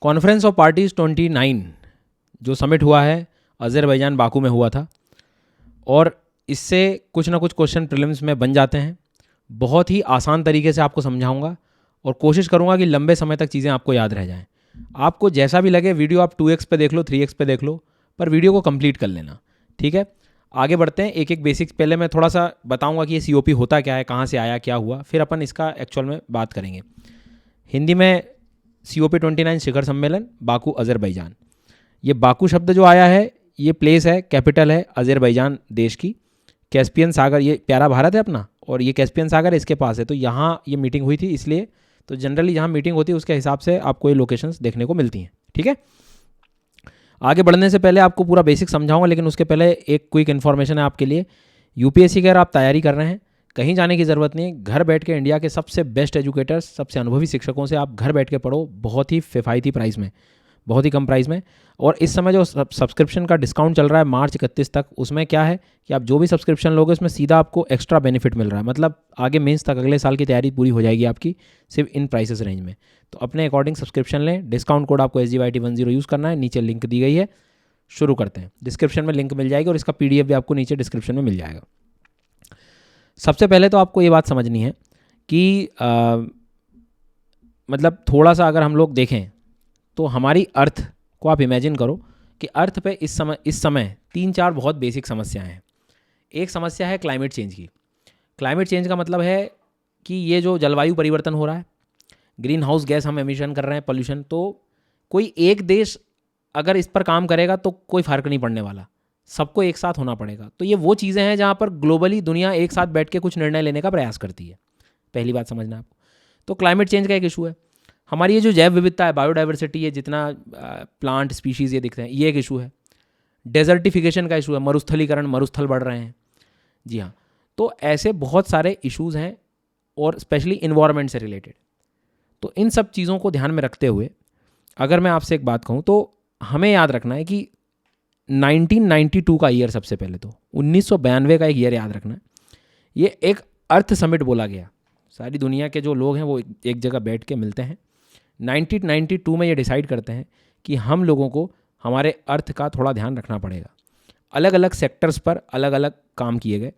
Conference of parties 29 जो summit हुआ है अज़रबैजान बाकू में हुआ था, और इससे कुछ ना कुछ क्वेश्चन प्रीलिम्स में बन जाते हैं। बहुत ही आसान तरीके से आपको समझाऊंगा और कोशिश करूंगा कि लंबे समय तक चीज़ें आपको याद रह जाएं। आपको जैसा भी लगे वीडियो आप 2x पे देख लो, 3x पे देख लो, पर वीडियो को कंप्लीट कर लेना, ठीक है। आगे बढ़ते हैं, एक एक बेसिक्स पहले मैं थोड़ा सा बताऊंगा कि ये COP होता क्या है, कहाँ से आया, क्या हुआ, फिर अपन इसका एक्चुअल में बात करेंगे। हिंदी में COP 29 शिखर सम्मेलन बाकू अज़रबैजान। ये बाकू शब्द जो आया है, ये प्लेस है, कैपिटल है अज़रबैजान देश की। कैस्पियन सागर, ये प्यारा भारत है अपना, और ये कैस्पियन सागर इसके पास है, तो यहाँ ये मीटिंग हुई थी इसलिए। तो जनरली जहाँ मीटिंग होती है उसके हिसाब से आपको ये लोकेशंस देखने को मिलती हैं, ठीक है। आगे बढ़ने से पहले आपको पूरा बेसिक समझाऊंगा, लेकिन उसके पहले एक क्विक इन्फॉर्मेशन है आपके लिए। UPSC की अगर आप तैयारी कर रहे हैं, कहीं जाने की ज़रूरत नहीं है। घर बैठ के इंडिया के सबसे बेस्ट एजुकेटर्स, सबसे अनुभवी शिक्षकों से आप घर बैठ के पढ़ो, बहुत ही किफ़ायती प्राइस में, बहुत ही कम प्राइस में। और इस समय जो सब्सक्रिप्शन का डिस्काउंट चल रहा है मार्च 31 तक, उसमें क्या है कि आप जो भी सब्सक्रिप्शन लोगे उसमें सीधा आपको एक्स्ट्रा बेनिफिट मिल रहा है। मतलब आगे मेंस तक अगले साल की तैयारी पूरी हो जाएगी आपकी सिर्फ इन प्राइसेस रेंज में। तो अपने अकॉर्डिंग सब्सक्रिप्शन लें। डिस्काउंट कोड आपको SGYT10 यूज़ करना है। नीचे लिंक दी गई है, शुरू करते हैं। डिस्क्रिप्शन में लिंक मिल जाएगी और इसका PDF भी आपको नीचे डिस्क्रिप्शन में मिल जाएगा। सबसे पहले तो आपको ये बात समझनी है कि मतलब थोड़ा सा अगर हम लोग देखें तो हमारी अर्थ को आप इमेजिन करो कि अर्थ पे इस समय 3-4 बहुत बेसिक समस्याएं हैं। एक समस्या है क्लाइमेट चेंज की। क्लाइमेट चेंज का मतलब है कि ये जो जलवायु परिवर्तन हो रहा है, ग्रीन हाउस गैस हम एमिशन कर रहे हैं, पोल्यूशन, तो कोई एक देश अगर इस पर काम करेगा तो कोई फ़र्क नहीं पड़ने वाला, सबको एक साथ होना पड़ेगा। तो ये वो चीज़ें हैं जहाँ पर ग्लोबली दुनिया एक साथ बैठ के कुछ निर्णय लेने का प्रयास करती है। पहली बात समझना आपको। तो क्लाइमेट चेंज का एक इशू है। हमारी ये जो जैव विविधता है, बायोडाइवर्सिटी, ये जितना प्लांट स्पीशीज़ ये दिखते हैं, ये एक इशू है। डेजर्टिफिकेशन का इशू है, मरुस्थलीकरण, मरुस्थल बढ़ रहे हैं। जी हाँ, तो ऐसे बहुत सारे इश्यूज़ हैं और स्पेशली इन्वायरमेंट से रिलेटेड। तो इन सब चीज़ों को ध्यान में रखते हुए अगर मैं आपसे एक बात कहूँ तो हमें याद रखना है कि 1992 का ईयर, सबसे पहले तो 1992 का एक ईयर याद रखना है। ये एक अर्थ समिट बोला गया। सारी दुनिया के जो लोग हैं वो एक जगह बैठ के मिलते हैं। 1992 में ये डिसाइड करते हैं कि हम लोगों को हमारे अर्थ का थोड़ा ध्यान रखना पड़ेगा। अलग अलग सेक्टर्स पर अलग अलग काम किए गए।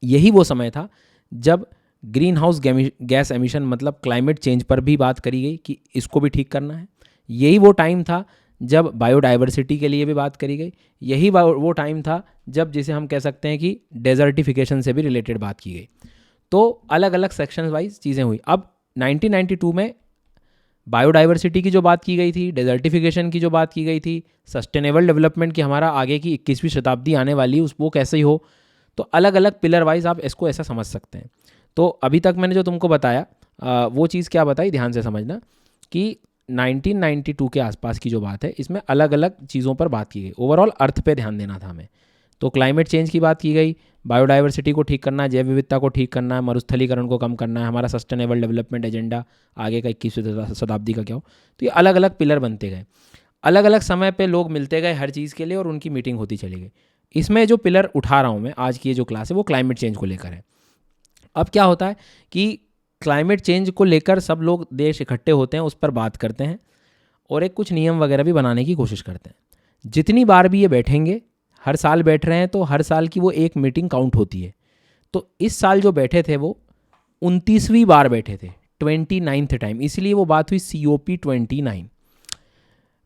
यही वो समय था जब ग्रीन हाउस गैस एमिशन मतलब क्लाइमेट चेंज पर भी बात करी गई कि इसको भी ठीक करना है। यही वो टाइम था जब बायोडाइवर्सिटी के लिए भी बात करी गई। यही वो टाइम था जब जिसे हम कह सकते हैं कि डेजर्टिफिकेशन से भी रिलेटेड बात की गई। तो अलग अलग सेक्शन वाइज चीज़ें हुई। अब 1992 में बायोडाइवर्सिटी की जो बात की गई थी, डेजर्टिफिकेशन की जो बात की गई थी, सस्टेनेबल डेवलपमेंट की हमारा आगे की 21वीं शताब्दी आने वाली उस वो कैसे ही हो, तो अलग अलग पिलर वाइज आप इसको ऐसा समझ सकते हैं। तो अभी तक मैंने जो तुमको बताया वो चीज़ क्या बताई, ध्यान से समझना कि 1992 के आसपास की जो बात है इसमें अलग अलग चीज़ों पर बात की गई। ओवरऑल अर्थ पे ध्यान देना था हमें। तो क्लाइमेट चेंज की बात की गई, बायोडाइवर्सिटी को ठीक करना है, जैव विविधता को ठीक करना है, मरुस्थलीकरण को कम करना है, हमारा सस्टेनेबल डेवलपमेंट एजेंडा आगे का 21वीं शताब्दी का क्या हो। तो ये अलग अलग पिलर बनते गए। अलग अलग समय पे लोग मिलते गए हर चीज़ के लिए और उनकी मीटिंग होती चली गई। इसमें जो पिलर उठा रहा हूँ मैं आज की ये जो क्लास है वो क्लाइमेट चेंज को लेकर है। अब क्या होता है कि क्लाइमेट चेंज को लेकर सब लोग देश इकट्ठे होते हैं, उस पर बात करते हैं और एक कुछ नियम वगैरह भी बनाने की कोशिश करते हैं। जितनी बार भी ये बैठेंगे, हर साल बैठ रहे हैं तो हर साल की वो एक मीटिंग काउंट होती है। तो इस साल जो बैठे थे वो 29वीं बार बैठे थे, 29th टाइम, इसलिए वो बात हुई COP 29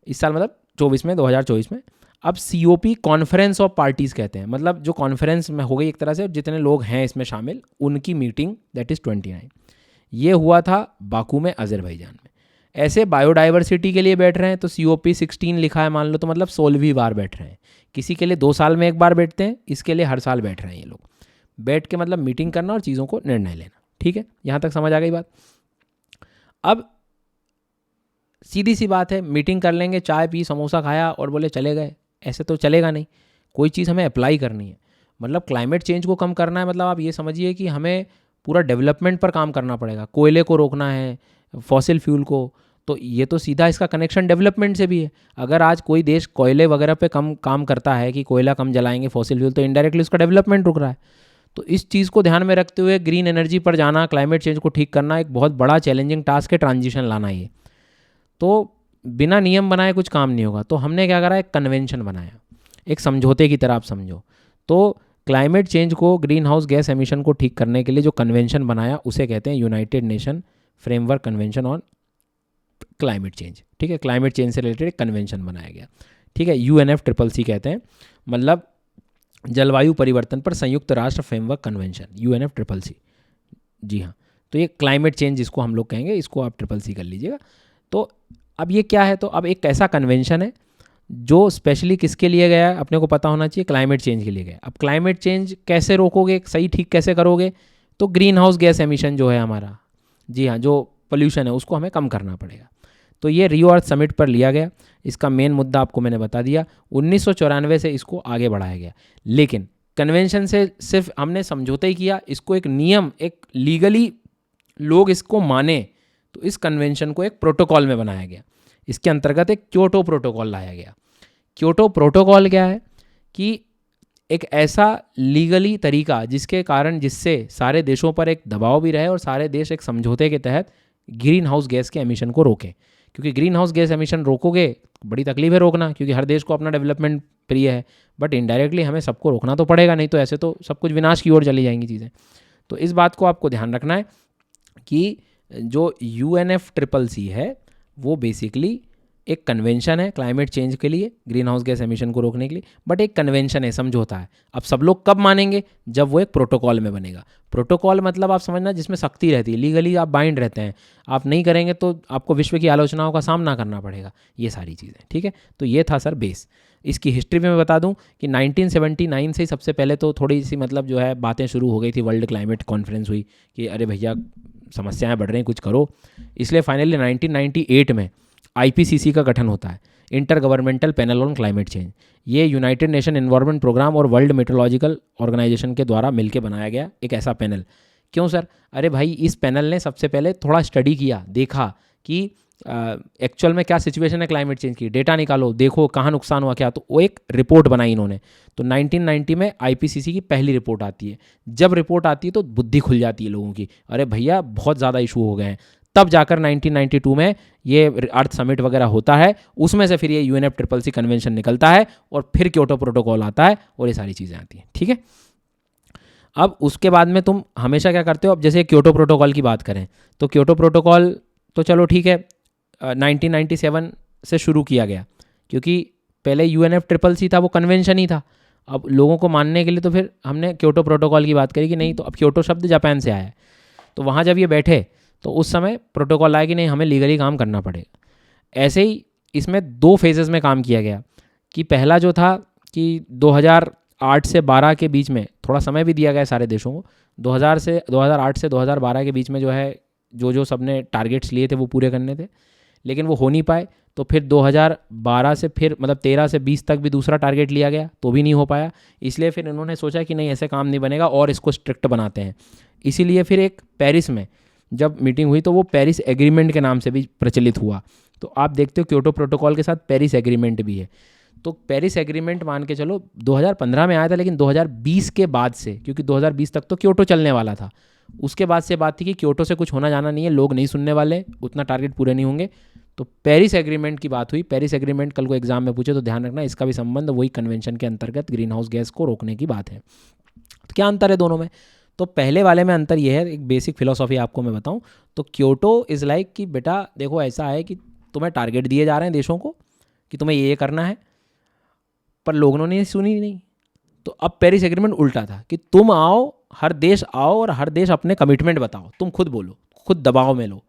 इस साल, मतलब 2024 में। अब COP कॉन्फ्रेंस ऑफ पार्टीज़ कहते हैं, मतलब जो कॉन्फ्रेंस में हो गई एक तरह से, जितने लोग हैं इसमें शामिल उनकी मीटिंग, दैट इज़ 29। ये हुआ था बाकू में, अज़रबैजान में। ऐसे बायोडाइवर्सिटी के लिए बैठ रहे हैं तो COP 16 लिखा है मान लो, तो मतलब 16वीं बार बैठ रहे हैं। किसी के लिए 2 साल में एक बार बैठते हैं, इसके लिए हर साल बैठ रहे हैं ये लोग। बैठ के मतलब मीटिंग करना और चीज़ों को निर्णय लेना। ठीक है, यहाँ तक समझ आ गई बात। अब सीधी सी बात है, मीटिंग कर लेंगे, चाय पी, समोसा खाया और बोले चले गए, ऐसे तो चलेगा नहीं। कोई चीज़ हमें अप्लाई करनी है। मतलब क्लाइमेट चेंज को कम करना है, मतलब आप ये समझिए कि हमें पूरा डेवलपमेंट पर काम करना पड़ेगा। कोयले को रोकना है, फॉसिल फ्यूल को, तो ये तो सीधा इसका कनेक्शन डेवलपमेंट से भी है। अगर आज कोई देश कोयले वगैरह पे कम काम करता है कि कोयला कम जलाएंगे, फॉसिल फ्यूल, तो इनडायरेक्टली उसका डेवलपमेंट रुक रहा है। तो इस चीज़ को ध्यान में रखते हुए ग्रीन एनर्जी पर जाना, क्लाइमेट चेंज को ठीक करना एक बहुत बड़ा चैलेंजिंग टास्क है, ट्रांजिशन लाना ये। तो बिना नियम बनाए कुछ काम नहीं होगा। तो हमने क्या करा, एक कन्वेंशन बनाया, एक समझौते की तरह आप समझो। तो क्लाइमेट चेंज को, ग्रीन हाउस गैस एमिशन को ठीक करने के लिए जो कन्वेंशन बनाया उसे कहते हैं United nation framework convention on climate change. ठीक है, क्लाइमेट चेंज से रिलेटेड एक कन्वेंशन बनाया गया। ठीक है, UNFCCC कहते हैं, मतलब जलवायु परिवर्तन पर संयुक्त राष्ट्र फ्रेमवर्क कन्वेंशन, UNFCCC। जी हाँ, तो ये क्लाइमेट चेंज जिसको हम लोग कहेंगे, इसको आप CCC कर लीजिएगा। तो अब ये क्या है, तो अब एक ऐसा कन्वेंशन है जो स्पेशली किसके लिए गया है, अपने को पता होना चाहिए, क्लाइमेट चेंज के लिए गया। अब क्लाइमेट चेंज कैसे रोकोगे, सही ठीक कैसे करोगे, तो ग्रीन हाउस गैस एमिशन जो है हमारा, जी हाँ, जो पोल्यूशन है उसको हमें कम करना पड़ेगा। तो ये रियो अर्थ समिट पर लिया गया। इसका मेन मुद्दा आपको मैंने बता दिया। 1994 से इसको आगे बढ़ाया गया, लेकिन कन्वेंशन से सिर्फ हमने समझौता ही किया, इसको एक नियम, एक लीगली लोग इसको माने, तो इस कन्वेंशन को एक प्रोटोकॉल में बनाया गया। इसके अंतर्गत एक क्योटो प्रोटोकॉल लाया गया। क्योटो प्रोटोकॉल क्या है कि एक ऐसा लीगली तरीका जिसके कारण, जिससे सारे देशों पर एक दबाव भी रहे और सारे देश एक समझौते के तहत ग्रीन हाउस गैस के एमिशन को रोकें। क्योंकि ग्रीन हाउस गैस एमिशन रोकोगे, बड़ी तकलीफ है रोकना, क्योंकि हर देश को अपना डेवलपमेंट प्रिय है, बट इनडायरेक्टली हमें सबको रोकना तो पड़ेगा, नहीं तो ऐसे तो सब कुछ विनाश की ओर चली जाएंगी चीज़ें। तो इस बात को आपको ध्यान रखना है कि जो UNFCCC है वो बेसिकली एक कन्वेंशन है क्लाइमेट चेंज के लिए, ग्रीन हाउस गैस एमिशन को रोकने के लिए, बट एक कन्वेंशन है, समझौता है। अब सब लोग कब मानेंगे, जब वो एक प्रोटोकॉल में बनेगा। प्रोटोकॉल मतलब आप समझना जिसमें सख्ती रहती है, लीगली आप बाइंड रहते हैं, आप नहीं करेंगे तो आपको विश्व की आलोचनाओं का सामना करना पड़ेगा, ये सारी चीज़ें। ठीक है, तो ये था सर बेस। इसकी हिस्ट्री में मैं बता दूं कि 1979 से ही सबसे पहले तो थोड़ी सी मतलब जो है बातें शुरू हो गई थी, वर्ल्ड क्लाइमेट कॉन्फ्रेंस हुई कि अरे भैया समस्याएं बढ़ रही हैं, कुछ करो। इसलिए फाइनली 1998 में IPCC का गठन होता है, inter governmental panel on climate change. ये यूनाइटेड नेशन एनवायरनमेंट प्रोग्राम और वर्ल्ड मेट्रोलॉजिकल ऑर्गेनाइजेशन के द्वारा मिलकर बनाया गया एक ऐसा पैनल। क्यों सर, अरे भाई इस पैनल ने सबसे पहले थोड़ा स्टडी किया, देखा कि एक्चुअल में क्या सिचुएशन है क्लाइमेट चेंज की, डेटा निकालो, देखो कहाँ नुकसान हुआ क्या, तो वो एक रिपोर्ट बनाई इन्होंने। तो 1990 में IPCC की पहली रिपोर्ट आती है। जब रिपोर्ट आती है तो बुद्धि खुल जाती है लोगों की, अरे भैया बहुत ज़्यादा इशू हो गए हैं। तब जाकर 1992 में ये अर्थ समिट वगैरह होता है, उसमें से फिर ये UNFCCC कन्वेंशन निकलता है और फिर क्योटो प्रोटोकॉल आता है और ये सारी चीज़ें आती हैं। ठीक है, अब उसके बाद में तुम हमेशा क्या करते हो, अब जैसे क्योटो प्रोटोकॉल की बात करें तो क्योटो प्रोटोकॉल तो चलो ठीक है 1997 से शुरू किया गया, क्योंकि पहले UNFCCC था, वो कन्वेंशन ही था। अब लोगों को मानने के लिए तो फिर हमने क्योटो प्रोटोकॉल की बात करी कि नहीं, तो अब क्योटो शब्द जापान से आया है। तो वहाँ जब ये बैठे तो उस समय प्रोटोकॉल आया कि नहीं हमें लीगली काम करना पड़ेगा। ऐसे ही इसमें 2 फेजेस में काम किया गया कि पहला जो था कि 2008 से 12 के बीच में, थोड़ा समय भी दिया गया सारे देशों को, 2008 से 2012 के बीच में जो है जो सबने टारगेट्स लिए थे वो पूरे करने थे, लेकिन वो हो नहीं पाए। तो फिर 2012 से फिर मतलब 13 से 20 तक भी दूसरा टारगेट लिया गया, तो भी नहीं हो पाया। इसलिए फिर इन्होंने सोचा कि नहीं ऐसे काम नहीं बनेगा और इसको स्ट्रिक्ट बनाते हैं। इसीलिए फिर एक पेरिस में जब मीटिंग हुई तो वो पेरिस एग्रीमेंट के नाम से भी प्रचलित हुआ। तो आप देखते हो क्योटो प्रोटोकॉल के साथ पेरिस एग्रीमेंट भी है। तो पेरिस एग्रीमेंट मान के चलो 2015 में आया था, लेकिन 2020 के बाद से, क्योंकि 2020 तक तो क्योटो चलने वाला था, उसके बाद से बात थी कि क्योटो से कुछ होना जाना नहीं है, लोग नहीं सुनने वाले, उतना टारगेट पूरे नहीं होंगे। तो पेरिस एग्रीमेंट की बात हुई। पेरिस एग्रीमेंट कल को एग्जाम में पूछे तो ध्यान रखना, इसका भी संबंध वही कन्वेंशन के अंतर्गत ग्रीन हाउस गैस को रोकने की बात है। तो क्या अंतर है दोनों में? तो पहले वाले में अंतर यह है, एक बेसिक फिलोसॉफी आपको मैं बताऊं तो क्योटो इज़ लाइक कि बेटा देखो ऐसा है कि तुम्हें टारगेट दिए जा रहे हैं देशों को कि तुम्हें ये करना है, पर लोगों ने सुनी नहीं। तो अब पेरिस एग्रीमेंट उल्टा था कि तुम आओ, हर देश आओ और हर देश अपने कमिटमेंट बताओ, तुम खुद बोलो, खुद दबाव में लो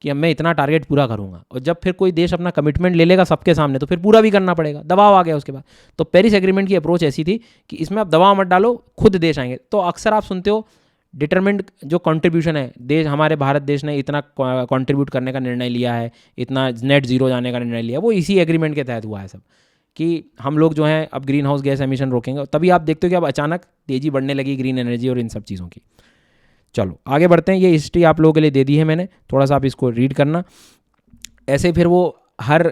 कि अब मैं इतना टारगेट पूरा करूंगा। और जब फिर कोई देश अपना कमिटमेंट ले लेगा सबके सामने तो फिर पूरा भी करना पड़ेगा, दबाव आ गया उसके बाद। तो पेरिस एग्रीमेंट की अप्रोच ऐसी थी कि इसमें आप दबाव मत डालो, खुद देश आएंगे। तो अक्सर आप सुनते हो डिटरमिन्ड जो कंट्रीब्यूशन है, देश हमारे भारत देश ने इतना कंट्रीब्यूट करने का निर्णय लिया है, इतना नेट जीरो जाने का निर्णय लिया, वो इसी एग्रीमेंट के तहत हुआ है सब, कि हम लोग जो हैं अब ग्रीन हाउस गैस एमिशन रोकेंगे। तभी आप देखते हो कि अब अचानक तेज़ी बढ़ने लगी ग्रीन एनर्जी और इन सब चीज़ों की। चलो आगे बढ़ते हैं। ये हिस्ट्री आप लोगों के लिए दे दी है मैंने, थोड़ा सा आप इसको रीड करना। ऐसे फिर वो हर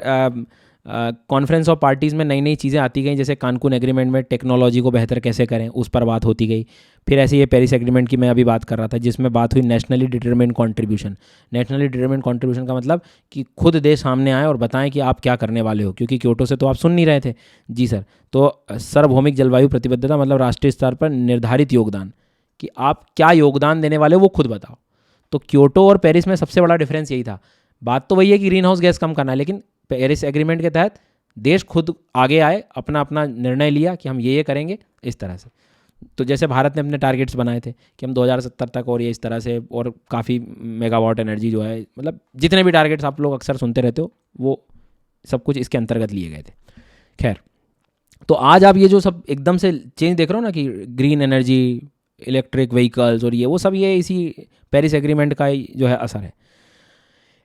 कॉन्फ्रेंस ऑफ पार्टीज़ में नई नई चीज़ें आती गई, जैसे कानकून एग्रीमेंट में टेक्नोलॉजी को बेहतर कैसे करें उस पर बात होती गई। फिर ऐसे ये पेरिस एग्रीमेंट की मैं अभी बात कर रहा था, जिसमें बात हुई nationally determined contribution. Nationally determined contribution का मतलब कि खुद देश सामने आए और बताएं कि आप क्या करने वाले हो, क्योंकि क्योटो से तो आप सुन नहीं रहे थे। जी सर। तो सार्वभौमिक जलवायु प्रतिबद्धता मतलब राष्ट्रीय स्तर पर निर्धारित योगदान, कि आप क्या योगदान देने वाले हो वो खुद बताओ। तो क्योटो और पेरिस में सबसे बड़ा डिफरेंस यही था। बात तो वही है कि ग्रीन हाउस गैस कम करना है, लेकिन पेरिस एग्रीमेंट के तहत देश खुद आगे आए, अपना अपना निर्णय लिया कि हम ये करेंगे इस तरह से। तो जैसे भारत ने अपने टारगेट्स बनाए थे कि हम 2070 तक और ये इस तरह से, और काफ़ी मेगावाट एनर्जी जो है, मतलब जितने भी टारगेट्स आप लोग अक्सर सुनते रहते हो वो सब कुछ इसके अंतर्गत लिए गए थे। खैर, तो आज आप ये जो सब एकदम से चेंज देख रहे हो ना कि ग्रीन एनर्जी, इलेक्ट्रिक व्हीकल्स और ये वो सब, ये इसी पेरिस एग्रीमेंट का ही जो है असर है।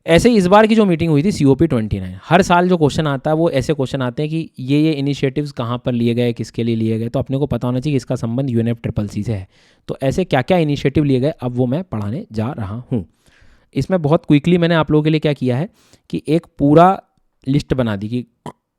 ऐसे ही इस बार की जो मीटिंग हुई थी COP29, हर साल जो क्वेश्चन आता है वो ऐसे क्वेश्चन आते हैं कि ये इनिशिएटिव्स कहाँ पर लिए गए, किसके लिए लिए गए। तो अपने को पता होना चाहिए कि इसका संबंध UNFCCC से है। तो ऐसे क्या क्या इनिशिएटिव लिए गए, अब वो मैं पढ़ाने जा रहा हूँ। इसमें बहुत क्विकली मैंने आप लोगों के लिए क्या किया है कि एक पूरा लिस्ट बना दी कि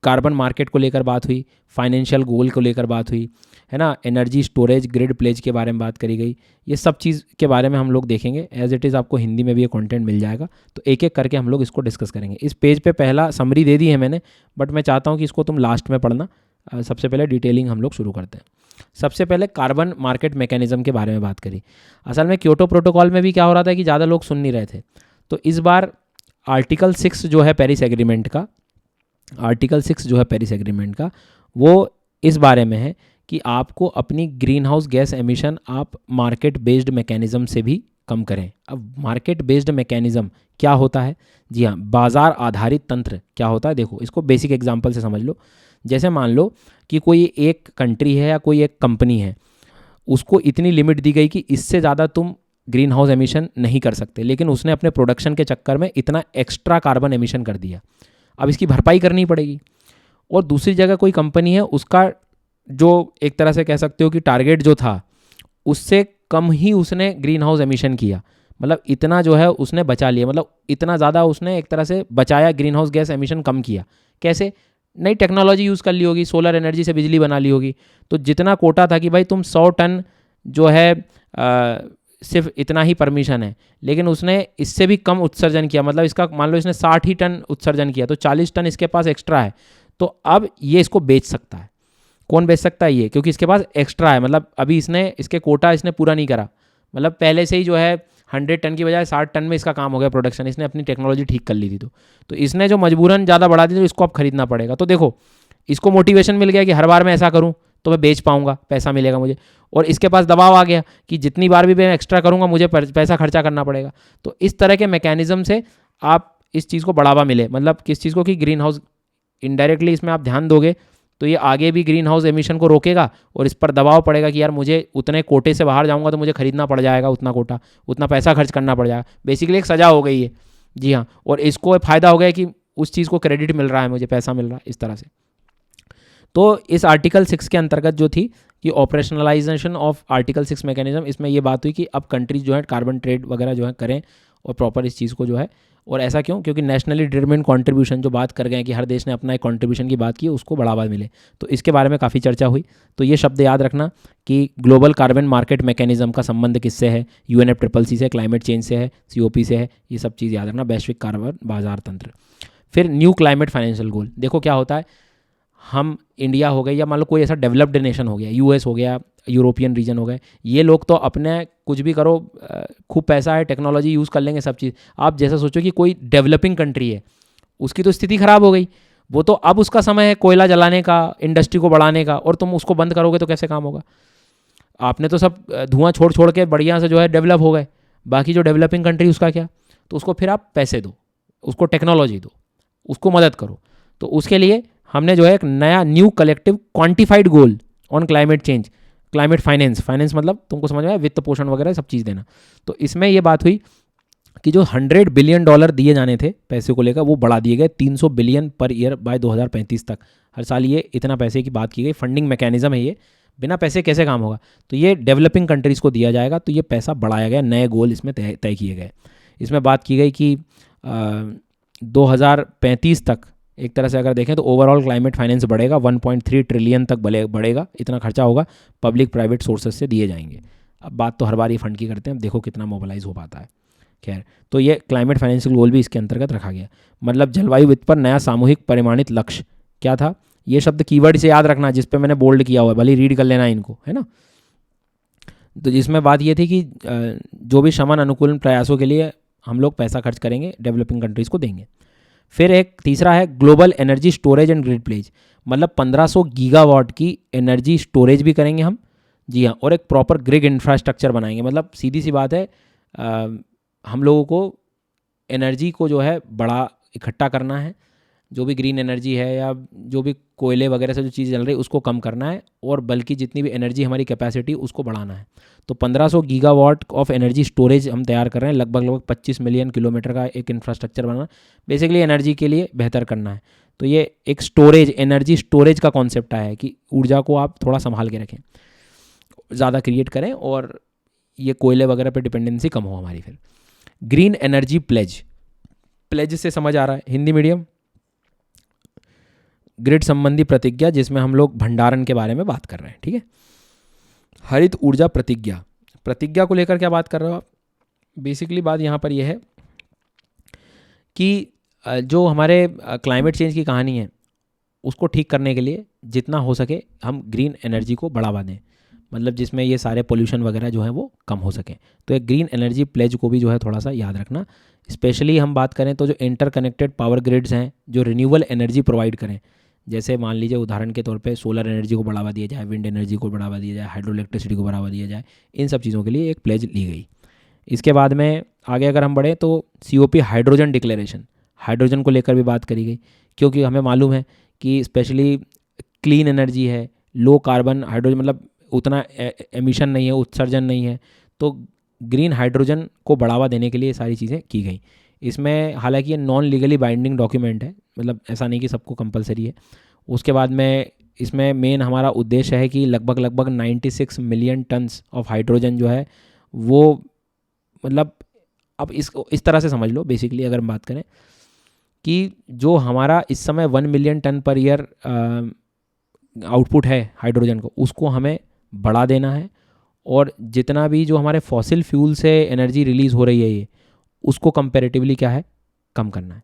कार्बन मार्केट को लेकर बात हुई, फाइनेंशियल गोल को लेकर बात हुई, है ना, एनर्जी स्टोरेज, ग्रिड प्लेज के बारे में बात करी गई। ये सब चीज़ के बारे में हम लोग देखेंगे। एज इट इज़ आपको हिंदी में भी ये कंटेंट मिल जाएगा, तो एक एक करके हम लोग इसको डिस्कस करेंगे। इस पेज पे पहला समरी दे दी है मैंने, बट मैं चाहता हूँ कि इसको तुम लास्ट में पढ़ना। सबसे पहले डिटेलिंग हम लोग शुरू करते हैं। सबसे पहले कार्बन मार्केट मैकेनिज्म के बारे में बात करी। असल में क्योटो प्रोटोकॉल में भी क्या हो रहा था कि ज़्यादा लोग सुन नहीं रहे थे। तो इस बार आर्टिकल 6 जो है पेरिस एग्रीमेंट का, आर्टिकल 6 जो है पेरिस एग्रीमेंट का, वो इस बारे में है कि आपको अपनी ग्रीन हाउस गैस एमिशन आप मार्केट बेस्ड मैकेनिज़्म से भी कम करें। अब मार्केट बेस्ड मैकेनिज़्म क्या होता है? जी हाँ, बाज़ार आधारित तंत्र क्या होता है। देखो, इसको बेसिक एग्जांपल से समझ लो। जैसे मान लो कि कोई एक कंट्री है या कोई एक कंपनी है, उसको इतनी लिमिट दी गई कि इससे ज़्यादा तुम ग्रीन हाउस एमिशन नहीं कर सकते, लेकिन उसने अपने प्रोडक्शन के चक्कर में इतना एक्स्ट्रा कार्बन एमिशन कर दिया। अब इसकी भरपाई करनी पड़ेगी। और दूसरी जगह कोई कंपनी है, उसका जो एक तरह से कह सकते हो कि टारगेट जो था उससे कम ही उसने ग्रीन हाउस एमिशन किया, मतलब इतना जो है उसने बचा लिया, मतलब इतना ज़्यादा उसने एक तरह से बचाया, ग्रीन हाउस गैस एमिशन कम किया। कैसे? नई टेक्नोलॉजी यूज़ कर ली होगी, सोलर एनर्जी से बिजली बना ली होगी। तो जितना कोटा था कि भाई तुम 100 टन जो है सिर्फ इतना ही परमिशन है, लेकिन उसने इससे भी कम उत्सर्जन किया, मतलब इसका मान लो इसने 60 ही टन उत्सर्जन किया, तो 40 टन इसके पास एक्स्ट्रा है। तो अब ये इसको बेच सकता है। कौन बेच सकता है? ये, क्योंकि इसके पास एक्स्ट्रा है, मतलब अभी इसने इसके कोटा इसने पूरा नहीं करा, मतलब पहले से ही जो है 100 टन की बजाय 60 टन में इसका काम हो गया प्रोडक्शन, इसने अपनी टेक्नोलॉजी ठीक कर ली थी। तो इसने जो मजबूरन ज़्यादा बढ़ा दी, तो इसको अब खरीदना पड़ेगा। तो देखो, इसको मोटिवेशन मिल गया कि हर बार मैं ऐसा करूँ तो मैं बेच पाऊंगा, पैसा मिलेगा मुझे। और इसके पास दबाव आ गया कि जितनी बार भी मैं एक्स्ट्रा करूंगा मुझे पैसा खर्चा करना पड़ेगा। तो इस तरह के मैकेनिज्म से आप इस चीज़ को बढ़ावा मिले, मतलब किस चीज़ को, कि ग्रीन हाउस, इनडायरेक्टली इसमें आप ध्यान दोगे तो ये आगे भी ग्रीन हाउस एमिशन को रोकेगा और इस पर दबाव पड़ेगा कि यार मुझे उतने कोटे से बाहर जाऊंगा तो मुझे खरीदना पड़ जाएगा उतना कोटा, उतना पैसा खर्च करना पड़ जाएगा। बेसिकली एक सजा हो गई है। जी हाँ, और इसको फ़ायदा हो गया कि उस चीज़ को क्रेडिट मिल रहा है, मुझे पैसा मिल रहा है, इस तरह से। तो इस आर्टिकल 6 के अंतर्गत जो थी कि ऑपरेशनलाइजेशन ऑफ आर्टिकल 6 मैकेनिज्म, इसमें ये बात हुई कि अब कंट्रीज जो है कार्बन ट्रेड वगैरह जो है करें और प्रॉपर इस चीज़ को जो है। और ऐसा क्यों? क्योंकि नेशनली डिटरमिन्ड कंट्रीब्यूशन जो बात कर गए हैं कि हर देश ने अपना एक कंट्रीब्यूशन की बात की, उसको बढ़ावा मिले। तो इसके बारे में काफ़ी चर्चा हुई। तो ये शब्द याद रखना कि ग्लोबल कार्बन मार्केट मैकेनिज्म का संबंध किससे है? UNFCCC से, क्लाइमेट चेंज से है, COP से है। ये सब चीज़ याद रखना, वैश्विक कार्बन बाजार तंत्र। फिर न्यू क्लाइमेट फाइनेंशियल गोल। देखो क्या होता है, हम इंडिया हो गए या मान लो कोई ऐसा डेवलप्ड नेशन हो गया, US हो गया, यूरोपियन रीजन हो गए, ये लोग तो अपने कुछ भी करो, खूब पैसा है, टेक्नोलॉजी यूज़ कर लेंगे सब चीज़। आप जैसा सोचो कि कोई डेवलपिंग कंट्री है, उसकी तो स्थिति ख़राब हो गई, वो तो अब उसका समय है कोयला जलाने का, इंडस्ट्री को बढ़ाने का, और तुम उसको बंद करोगे तो कैसे काम होगा? आपने तो सब धुआं छोड़ छोड़ के बढ़िया से जो है डेवलप हो गए, बाकी जो डेवलपिंग कंट्री उसका क्या? तो उसको फिर आप पैसे दो, उसको टेक्नोलॉजी दो, उसको मदद करो। तो उसके लिए हमने जो है एक नया new collective quantified goal on climate change, climate finance मतलब तुमको समझ में आया, वित्त पोषण वगैरह सब चीज़ देना। तो इसमें ये बात हुई कि जो $100 बिलियन दिए जाने थे पैसे को लेकर, वो बढ़ा दिए गए 300 बिलियन पर ईयर बाय 2035 तक। हर साल ये इतना पैसे की बात की गई। फंडिंग मैकेनिज्म है ये, बिना पैसे कैसे काम होगा? तो ये डेवलपिंग कंट्रीज़ को दिया जाएगा। तो ये पैसा बढ़ाया गया, नए गोल इसमें तय किए गए। इसमें बात की गई कि 2035 तक एक तरह से अगर देखें तो ओवरऑल क्लाइमेट फाइनेंस बढ़ेगा, 1.3 ट्रिलियन तक बढ़ेगा, इतना खर्चा होगा, पब्लिक प्राइवेट सोर्सेज से दिए जाएंगे। अब बात तो हर बार ये फंड की करते हैं, अब देखो कितना मोबिलाइज हो पाता है। खैर, तो ये क्लाइमेट फाइनेंशियल गोल भी इसके अंतर्गत रखा गया। मतलब जलवायु वित्त पर नया सामूहिक परिमाणित लक्ष्य क्या था, ये शब्द कीवर्ड से याद रखना, जिस पे मैंने बोल्ड किया हुआ है, भले रीड कर लेना इनको, है ना। तो जिसमें बात ये थी कि जो भी शमन अनुकूलन प्रयासों के लिए हम लोग पैसा खर्च करेंगे, डेवलपिंग कंट्रीज़ को देंगे। फिर एक तीसरा है global energy storage and grid pledge, मतलब 1500 गीगावाट की एनर्जी स्टोरेज भी करेंगे हम, जी हाँ, और एक प्रॉपर ग्रिड इंफ्रास्ट्रक्चर बनाएंगे। मतलब सीधी सी बात है, हम लोगों को एनर्जी को जो है बड़ा इकट्ठा करना है, जो भी ग्रीन एनर्जी है या जो भी कोयले वगैरह से जो चीज़ चल रही है उसको कम करना है, और बल्कि जितनी भी एनर्जी हमारी कैपेसिटी उसको बढ़ाना है। तो 1500 गीगावाट ऑफ एनर्जी स्टोरेज हम तैयार कर रहे हैं, लगभग 25 मिलियन किलोमीटर का एक इंफ्रास्ट्रक्चर बनाना, बेसिकली एनर्जी के लिए बेहतर करना है। तो ये एक स्टोरेज, एनर्जी स्टोरेज का कॉन्सेप्ट आया है कि ऊर्जा को आप थोड़ा संभाल के रखें, ज़्यादा क्रिएट करें, और ये कोयले वगैरह पे डिपेंडेंसी कम हो हमारी। फिर ग्रीन एनर्जी प्लेज, प्लेज से समझ आ रहा है हिंदी मीडियम, ग्रिड संबंधी प्रतिज्ञा, जिसमें हम लोग भंडारण के बारे में बात कर रहे हैं, ठीक है। हरित ऊर्जा प्रतिज्ञा, प्रतिज्ञा को लेकर क्या बात कर रहे हो आप, बेसिकली बात यहाँ पर यह है कि जो हमारे क्लाइमेट चेंज की कहानी है उसको ठीक करने के लिए जितना हो सके हम ग्रीन एनर्जी को बढ़ावा दें, मतलब जिसमें ये सारे पोल्यूशन वगैरह जो है वो कम हो सकें। तो एक ग्रीन एनर्जी प्लेज को भी जो है थोड़ा सा याद रखना। स्पेशली हम बात करें तो जो इंटरकनेक्टेड पावर ग्रिड्स हैं जो रिन्यूएबल एनर्जी प्रोवाइड करें, जैसे मान लीजिए उदाहरण के तौर पे सोलर एनर्जी को बढ़ावा दिया जाए, विंड एनर्जी को बढ़ावा दिया जाए, हाइड्रो इलेक्ट्रिसिटी को बढ़ावा दिया जाए, इन सब चीज़ों के लिए एक प्लेज ली गई। इसके बाद में आगे अगर हम बढ़ें तो COP हाइड्रोजन डिक्लेरेशन, हाइड्रोजन को लेकर भी बात करी गई, क्योंकि हमें मालूम है कि स्पेशली क्लीन एनर्जी है, लो कार्बन हाइड्रोजन, मतलब उतना एमिशन नहीं है, उत्सर्जन नहीं है, तो ग्रीन हाइड्रोजन को बढ़ावा देने के लिए ये सारी चीज़ें की गई। इसमें हालांकि ये नॉन लीगली बाइंडिंग डॉक्यूमेंट है, मतलब ऐसा नहीं कि सबको कंपलसरी है। उसके बाद में इसमें मेन हमारा उद्देश्य है कि लगभग 96 मिलियन टन्स ऑफ हाइड्रोजन जो है वो, मतलब अब इसको इस तरह से समझ लो बेसिकली, अगर हम बात करें कि जो हमारा इस समय 1 million ton per year output है हाइड्रोजन को, उसको हमें बढ़ा देना है, और जितना भी जो हमारे फॉसिल फ्यूल से एनर्जी रिलीज़ हो रही है ये, उसको कंपैरेटिवली क्या है, कम करना है।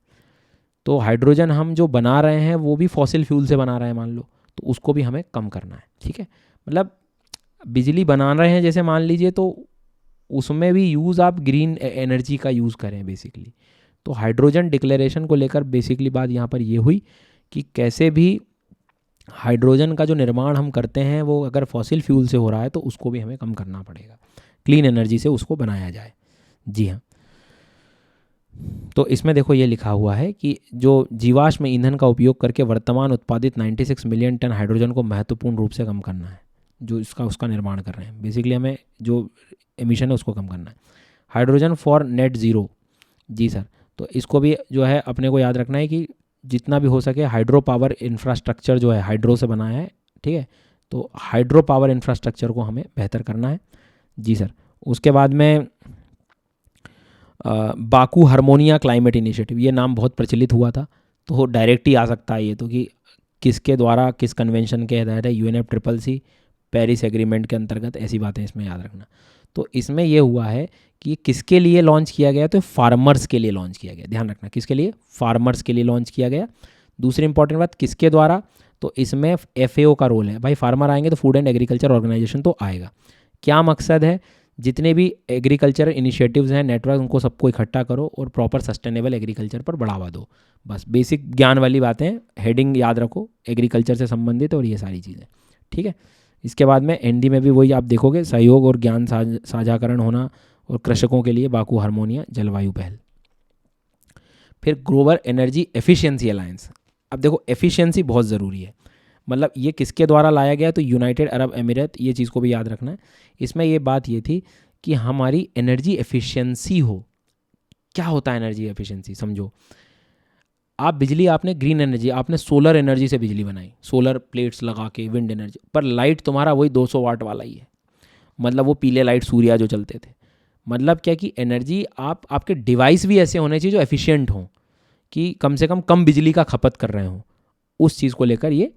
तो हाइड्रोजन हम जो बना रहे हैं वो भी फॉसिल फ्यूल से बना रहे हैं मान लो, तो उसको भी हमें कम करना है, ठीक है। मतलब बिजली बना रहे हैं जैसे मान लीजिए, तो उसमें भी यूज़ आप ग्रीन एनर्जी का यूज़ करें बेसिकली। तो हाइड्रोजन डिक्लेरेशन को लेकर बेसिकली बात यहाँ पर ये हुई कि कैसे भी हाइड्रोजन का जो निर्माण हम करते हैं वो अगर फॉसिल फ्यूल से हो रहा है तो उसको भी हमें कम करना पड़ेगा, क्लीन एनर्जी से उसको बनाया जाए। जी हाँ, तो इसमें देखो ये लिखा हुआ है कि जो जीवाश्म ईंधन का उपयोग करके वर्तमान उत्पादित 96 मिलियन टन हाइड्रोजन को महत्वपूर्ण रूप से कम करना है, जो उसका निर्माण कर रहे हैं। बेसिकली हमें जो एमिशन है उसको कम करना है। Hydrogen for net zero, ji sir, तो इसको भी जो है अपने को याद रखना है कि जितना भी हो सके हाइड्रो पावर इंफ्रास्ट्रक्चर जो है हाइड्रो से बनाया है, ठीक है, तो हाइड्रो पावर इंफ्रास्ट्रक्चर को हमें बेहतर करना है। जी सर, उसके बाद में बाकू हारमोनिया क्लाइमेट इनिशिएटिव, ये नाम बहुत प्रचलित हुआ था, तो डायरेक्ट ही आ सकता है ये तो कि किसके द्वारा, किस कन्वेंशन के तहत है, UNFCCC पेरिस एग्रीमेंट के अंतर्गत, ऐसी बातें इसमें याद रखना। तो इसमें ये हुआ है कि किसके लिए लॉन्च किया गया, तो फार्मर्स के लिए लॉन्च किया गया, ध्यान रखना किसके लिए, फार्मर्स के लिए लॉन्च किया गया। दूसरी इंपॉर्टेंट बात, किसके द्वारा, तो इसमें FAO का रोल है। भाई फार्मर आएंगे तो फूड एंड एग्रीकल्चर ऑर्गेनाइजेशन तो आएगा। क्या मकसद है, जितने भी एग्रीकल्चर इनिशिएटिव्स हैं, नेटवर्क, उनको सबको इकट्ठा करो और प्रॉपर सस्टेनेबल एग्रीकल्चर पर बढ़ावा दो। बस बेसिक ज्ञान वाली बातें, हेडिंग याद रखो, एग्रीकल्चर से संबंधित और ये सारी चीज़ें, ठीक है। इसके बाद में ND में भी वही आप देखोगे, सहयोग और ज्ञान साझाकरण होना, और कृषकों के लिए बाकू हारमोनिया जलवायु पहल। फिर ग्लोबल एनर्जी एफिशिएंसी अलायंस। अब देखो एफिशिएंसी बहुत ज़रूरी है, मतलब ये किसके द्वारा लाया गया, तो यूनाइटेड अरब अमीरात, ये चीज़ को भी याद रखना है। इसमें ये बात ये थी कि हमारी एनर्जी एफिशिएंसी हो। क्या होता है एनर्जी एफिशिएंसी, समझो। आप बिजली, आपने ग्रीन एनर्जी, आपने सोलर एनर्जी से बिजली बनाई, सोलर प्लेट्स लगा के, विंड एनर्जी, पर लाइट तुम्हारा वही 200 वाट वाला ही है, मतलब वो पीले लाइट सूर्या जो चलते थे। मतलब क्या कि एनर्जी आपके डिवाइस भी ऐसे होने चाहिए जो एफिशिएंट हों, कि कम से कम बिजली का खपत कर रहे हों, उस चीज़ को लेकर ये,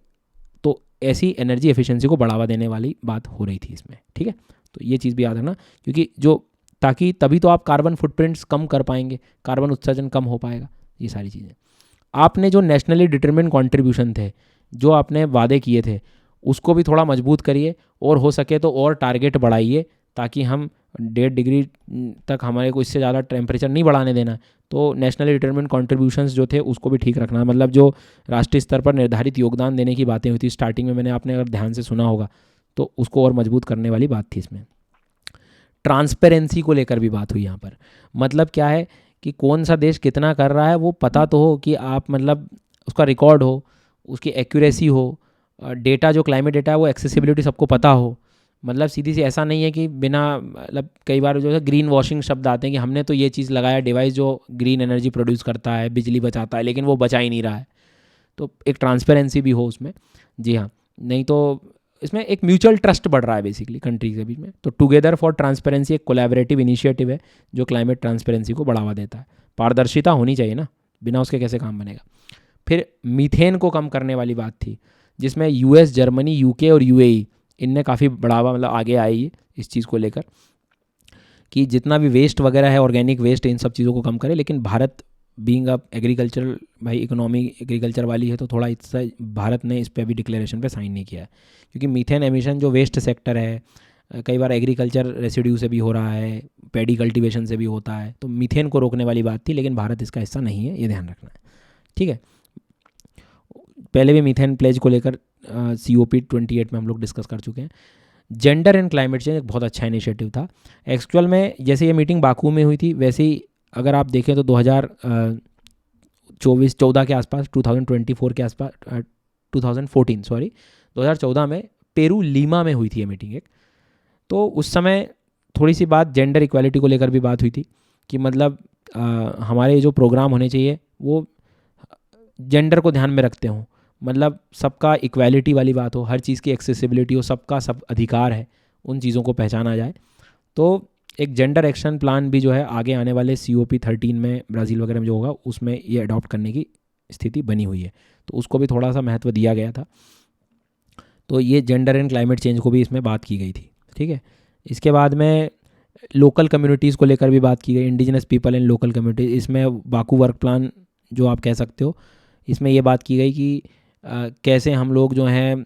तो ऐसी एनर्जी एफिशिएंसी को बढ़ावा देने वाली बात हो रही थी इसमें, ठीक है। तो ये चीज़ भी याद रखना, क्योंकि जो ताकि तभी तो आप कार्बन फुटप्रिंट्स कम कर पाएंगे, कार्बन उत्सर्जन कम हो पाएगा, ये सारी चीज़ें। आपने जो नेशनली डिटरमिन्ड कॉन्ट्रीब्यूशन थे, जो आपने वादे किए थे, उसको भी थोड़ा मजबूत करिए, और हो सके तो और टारगेट बढ़ाइए, ताकि हम 1.5 डिग्री तक हमारे को इससे ज़्यादा टेम्परेचर नहीं बढ़ाने देना। तो नेशनली डिटरमिन्ड कॉन्ट्रीब्यूशंस जो थे उसको भी ठीक रखना, मतलब जो राष्ट्रीय स्तर पर निर्धारित योगदान देने की बातें हुई थी स्टार्टिंग में, मैंने आपने अगर ध्यान से सुना होगा तो उसको और मजबूत करने वाली बात थी इसमें। ट्रांसपेरेंसी को लेकर भी बात हुई यहाँ पर, मतलब क्या है कि कौन सा देश कितना कर रहा है वो पता तो हो, कि आप मतलब उसका रिकॉर्ड हो, उसकी एक्यूरेसी हो, डेटा जो क्लाइमेट डेटा है वो एक्सेसिबिलिटी सबको पता हो। मतलब सीधी सी ऐसा नहीं है कि बिना, मतलब कई बार जो है ग्रीन वॉशिंग शब्द आते हैं कि हमने तो ये चीज़ लगाया डिवाइस जो ग्रीन एनर्जी प्रोड्यूस करता है, बिजली बचाता है, लेकिन वो बचा ही नहीं रहा है। तो एक ट्रांसपेरेंसी भी हो उसमें, जी हाँ, नहीं तो इसमें एक म्यूचुअल ट्रस्ट बढ़ रहा है बेसिकली कंट्रीज के बीच में। तो टुगेदर फॉर ट्रांसपेरेंसी एक कोलैबोरेटिव इनिशिएटिव है जो क्लाइमेट ट्रांसपेरेंसी को बढ़ावा देता है। पारदर्शिता होनी चाहिए ना, बिना उसके कैसे काम बनेगा। फिर मीथेन को कम करने वाली बात थी, जिसमें यूएस, जर्मनी, यूके और यूएई इनने काफ़ी बढ़ावा, मतलब आगे आई इस चीज़ को लेकर कि जितना भी वेस्ट वगैरह है, ऑर्गेनिक वेस्ट, इन सब चीज़ों को कम करे। लेकिन भारत बीइंग अ एग्रीकल्चरल, भाई इकोनॉमी एग्रीकल्चर वाली है, तो थोड़ा इससे भारत ने इस पर अभी डिक्लेरेशन पे साइन नहीं किया है, क्योंकि मीथेन एमिशन जो वेस्ट सेक्टर है, कई बार एग्रीकल्चर रेसिड्यू से भी हो रहा है, पैडी कल्टीवेशन से भी होता है, तो मीथेन को रोकने वाली बात थी, लेकिन भारत इसका हिस्सा नहीं है, ये ध्यान रखना है, ठीक है। पहले भी मीथेन प्लेज को लेकर COP28 में हम लोग डिस्कस कर चुके हैं। जेंडर एंड क्लाइमेट चेंज एक बहुत अच्छा इनिशिएटिव था। एक्चुअल में जैसे ये मीटिंग बाकू में हुई थी, वैसे ही अगर आप देखें तो 2014 के आसपास, 2024 के आसपास, 2014 में पेरू लीमा में हुई थी ये मीटिंग एक। तो उस समय थोड़ी सी बात जेंडर इक्वालिटी को लेकर भी बात हुई थी, कि मतलब हमारे जो प्रोग्राम होने चाहिए वो जेंडर को ध्यान में रखते हों, मतलब सबका इक्वालिटी वाली बात हो, हर चीज़ की एक्सेसिबिलिटी हो, सबका सब अधिकार है, उन चीज़ों को पहचाना जाए। तो एक जेंडर एक्शन प्लान भी जो है आगे आने वाले COP13 में ब्राज़ील वगैरह में जो होगा उसमें ये अडॉप्ट करने की स्थिति बनी हुई है, तो उसको भी थोड़ा सा महत्व दिया गया था। तो ये जेंडर एंड क्लाइमेट चेंज को भी इसमें बात की गई थी, ठीक है। इसके बाद में लोकल कम्युनिटीज़ को लेकर भी बात की गई, indigenous people and local community. इसमें बाकू वर्क प्लान जो आप कह सकते हो, इसमें ये बात की गई कि कैसे हम लोग जो हैं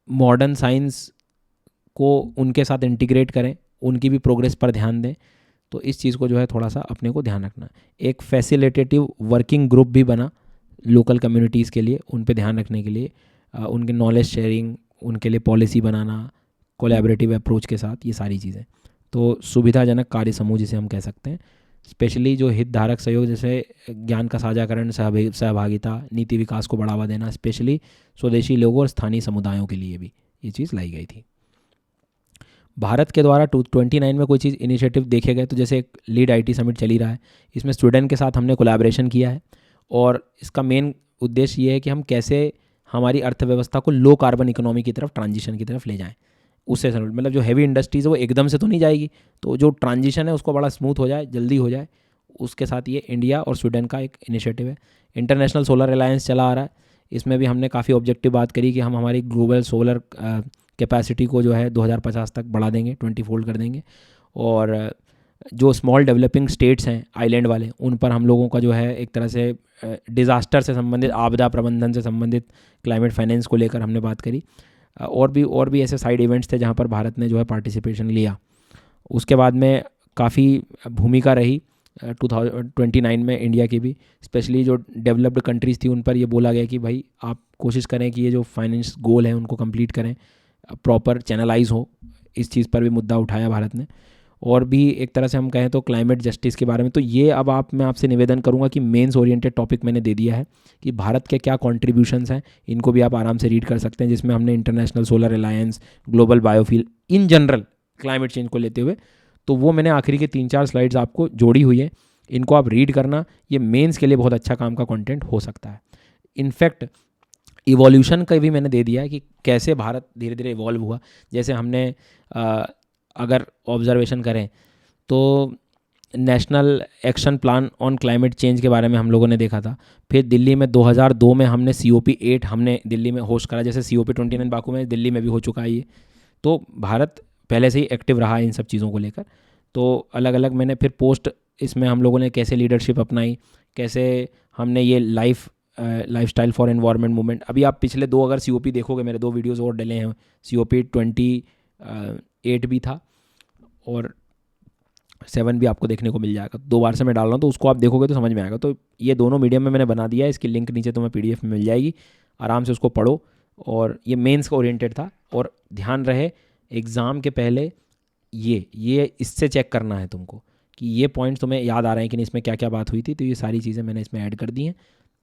मॉडर्न साइंस को उनके साथ इंटीग्रेट करें, उनकी भी प्रोग्रेस पर ध्यान दें। तो इस चीज़ को जो है थोड़ा सा अपने को ध्यान रखना। एक फैसिलिटेटिव वर्किंग ग्रुप भी बना लोकल कम्युनिटीज़ के लिए, उन पे ध्यान रखने के लिए, उनके नॉलेज शेयरिंग, उनके लिए पॉलिसी बनाना कोलैबोरेटिव अप्रोच के साथ, ये सारी चीज़ें। तो सुविधाजनक कार्य समूह जिसे हम कह सकते हैं, स्पेशली जो हितधारक सहयोग जैसे ज्ञान का साझाकरण, सहभागिता, नीति विकास को बढ़ावा देना, स्पेशली स्वदेशी लोगों और स्थानीय समुदायों के लिए भी ये चीज़ लाई गई थी। भारत के द्वारा 29 में कोई चीज़ इनिशिएटिव देखे गए, तो जैसे एक लीड IT समिट चली रहा है, इसमें स्वीडन के साथ हमने कोलैबोरेशन किया है, और इसका मेन उद्देश्य ये है कि हम कैसे हमारी अर्थव्यवस्था को लो कार्बन इकोनॉमी की तरफ, ट्रांजिशन की तरफ ले जाएं। उससे मतलब जो हैवी इंडस्ट्रीज़ है वो एकदम से तो नहीं जाएगी, तो जो ट्रांजिशन है उसको बड़ा स्मूथ हो जाए, जल्दी हो जाए, उसके साथ ये इंडिया और स्वीडन का एक इनिशिएटिव है। इंटरनेशनल सोलर अलायंस चला आ रहा है, इसमें भी हमने काफ़ी ऑब्जेक्टिव बात करी कि हम हमारी ग्लोबल सोलर कैपेसिटी को जो है 2050 तक बढ़ा देंगे, 20 फोल्ड कर देंगे। और जो स्मॉल डेवलपिंग स्टेट्स हैं आइलैंड वाले, उन पर हम लोगों का जो है एक तरह से डिज़ास्टर से संबंधित, आपदा प्रबंधन से संबंधित क्लाइमेट फाइनेंस को लेकर हमने बात करी। और भी ऐसे साइड इवेंट्स थे जहाँ पर भारत ने जो है पार्टिसिपेशन लिया। उसके बाद में काफ़ी भूमिका रही 2029 में इंडिया की भी, स्पेशली जो डेवलप्ड कंट्रीज़ थी उन पर ये बोला गया कि भाई आप कोशिश करें कि ये जो फाइनेंस गोल हैं उनको कंप्लीट करें, प्रॉपर चैनलाइज हो। इस चीज़ पर भी मुद्दा उठाया भारत ने। और भी एक तरह से हम कहें तो क्लाइमेट जस्टिस के बारे में, तो ये अब मैं आपसे निवेदन करूंगा कि मेंस ओरिएंटेड टॉपिक मैंने दे दिया है कि भारत के क्या कॉन्ट्रीब्यूशंस हैं, इनको भी आप आराम से रीड कर सकते हैं, जिसमें हमने international solar alliance, global बायोफिल, in general climate change को लेते हुए, तो वो मैंने आखिरी के 3-4 स्लाइड्स आपको जोड़ी हुई है, इनको आप रीड करना। ये मेंस के लिए बहुत अच्छा काम का कंटेंट हो सकता है। इनफैक्ट इवोल्यूशन का भी मैंने दे दिया है कि कैसे भारत धीरे धीरे इवॉल्व हुआ। जैसे हमने अगर ऑब्जर्वेशन करें तो national action plan on climate change के बारे में हम लोगों ने देखा था। फिर दिल्ली में 2002 में हमने COP8 हमने दिल्ली में होस्ट करा, जैसे COP29 बाकू में, दिल्ली में भी हो चुका है ये। तो भारत पहले से ही एक्टिव रहा है इन सब चीज़ों को लेकर। तो अलग अलग मैंने फिर पोस्ट इसमें हम लोगों ने कैसे लीडरशिप अपनाई, कैसे हमने ये लाइफस्टाइल फॉर एनवायरनमेंट मूवमेंट, अभी आप पिछले 2 अगर COP देखोगे, मेरे 2 वीडियोज़ और डले हैं, COP28 भी था और 7 भी आपको देखने को मिल जाएगा। 2 बार से मैं डाल रहा हूँ, तो उसको आप देखोगे तो समझ में आएगा। तो ये दोनों मीडियम में मैंने बना दिया है, इसकी लिंक नीचे तुम्हें PDF में मिल जाएगी, आराम से उसको पढ़ो। और ये मेंस का ओरिएंटेड था, और ध्यान रहे एग्ज़ाम के पहले ये इससे चेक करना है तुमको कि ये पॉइंट्स तुम्हें याद आ रहे हैं कि नहीं, इसमें क्या क्या बात हुई थी। तो ये सारी चीज़ें मैंने इसमें ऐड कर दी हैं।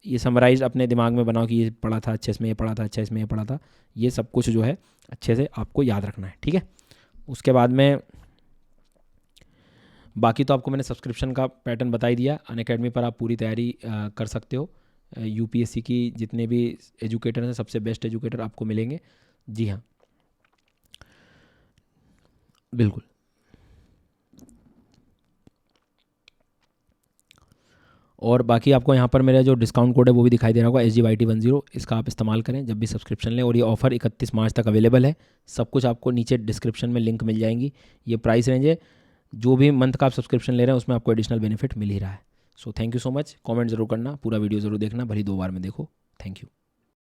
ये समराइज अपने दिमाग में बनाओ कि ये पढ़ा था अच्छे, इसमें ये पढ़ा था अच्छा, इसमें ये पढ़ा था। ये सब कुछ जो है अच्छे से आपको याद रखना है, ठीक है। उसके बाद में बाकी तो आपको मैंने सब्सक्रिप्शन का पैटर्न बता ही दिया। अनअकैडमी पर आप पूरी तैयारी कर सकते हो। UPSC की जितने भी एजुकेटर हैं, सबसे बेस्ट एजुकेटर आपको मिलेंगे। जी हाँ, बिल्कुल। और बाकी आपको यहाँ पर मेरा जो डिस्काउंट कोड है वो भी दिखाई दे रहा होगा, SGYT10। इसका आप इस्तेमाल करें जब भी सब्सक्रिप्शन लें, और ये ऑफ़र 31 मार्च तक अवेलेबल है। सब कुछ आपको नीचे डिस्क्रिप्शन में लिंक मिल जाएंगी। ये प्राइस रेंज है, जो भी मंथ का आप सब्सक्रिप्शन ले रहे हैं उसमें आपको एडिशनल बेनिफिट मिल ही रहा है। So thank you so much. Comment ज़रूर करना, पूरा वीडियो ज़रूर देखना, भली 2 बार में देखो। Thank you.